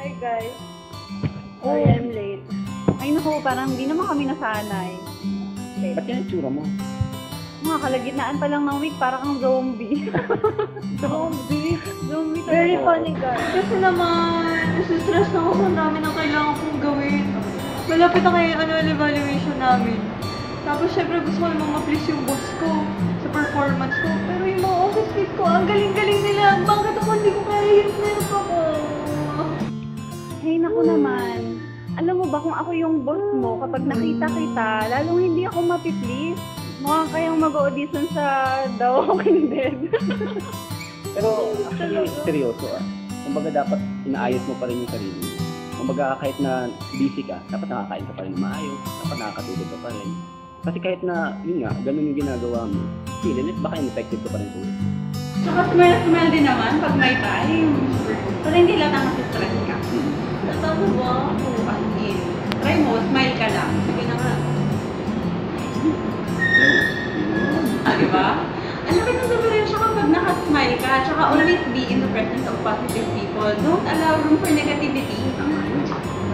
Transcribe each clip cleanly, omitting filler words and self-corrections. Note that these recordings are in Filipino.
Hi guys. Oh. Sorry I'm late. Ay naku, parang hindi naman kami nasanay. Late. Ba't yan ang tsura mo? Mga kalagitnaan pa lang ng week, parang kang zombie. Zombie? Zombie talaga. Very funny guys. Kasi naman, nasistress na ako sa dami ng kailangan kong gawin. Malapit na kayo yung annual evaluation namin. Tapos syempre gusto ko naman ma-please yung boss ko sa performance ko. Pero yung mga office mate ko, ang galing-galing nila. Bakit ako hindi ko kaya yung nerve ako? Hey, naku naman. Alam mo ba kung ako yung boss mo, kapag nakita kita, lalong hindi ako mapiplease. Mukha kayong mag-audition sa The Walking Dead. Pero actually, seryoso ah. Kumbaga dapat inaayos mo pa rin yung sarili mo. Kumbaga kahit na busy ka, dapat nakakain ka pa rin na maayos, dapat nakakatulog ka pa rin. Kasi kahit na, yun nga, ganun yung ginagawa mo, feeling it, baka ineffective ka pa rin tulog. Saka smell din naman pag may time. Para hindi lang stress ka. Tama ba? As in, try mo, smile ka lang. Sige na nga. Diba? Ang laki ng diferensya kapag naka-smile ka, tsaka always be in the presence of positive people. Don't allow room for negativity. Tama yun.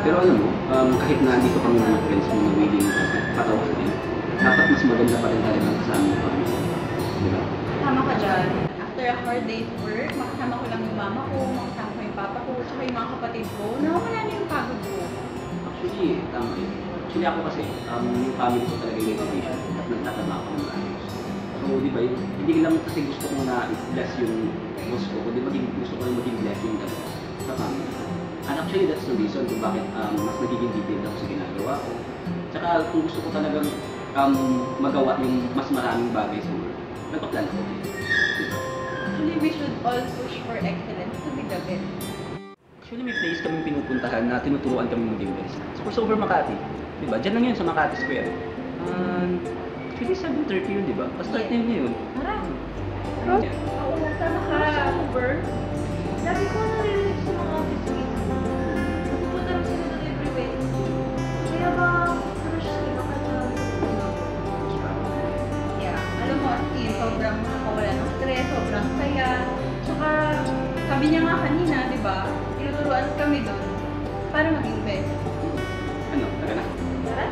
Pero alam mo, kahit na dito kami mga friends mo na willing patawarin, dapat mas maganda pa rin talaga sa aming pamilya. Diba? Tama ka dyan. After a hard day's work, makasama ko lang yung mama ko, makasama ko yung papa ko, tsaka yung mga kapatid ko. Nawawala na yung pagod ko. Actually, tama yun. Actually ako kasi, yung family ko talaga yung motivation at nagtatama ako ng ayos. So, di ba, hindi lang kasi gusto ko na i-bless yung boss ko, kundi gusto ko rin maging blessing talaga sa family ko. And actually, that's the reason kung bakit mas nagiging detailed ako sa ginagawa ko. Tsaka kung gusto ko talagang magawa yung mas maraming bagay sa work, nagpa-plan ako. Diba? Actually, we should all push for excellence to be the best. Actually, may place kaming pinupuntahan na tinuturuan kami maging best. Sa Crossover Makati. Diba? Diyan lang yun sa Makati Square. Actually, 7:30 yun, diba? Pa-start na yun ngayon. Tara! Yeah. Oo, tama ka. Over. Lagi ko narinig sa mga office mates ko. Nagpupunta lang sila doon every Wednesday. Kaya ba, crush sila ka na Yeah. Alam mo, as in, sobrang nakawala ng stress, sobrang saya. Tsaka, sabi niya nga kanina, di ba? Tinuturuan kami doon para maging best. Ano? Tara na. Tara?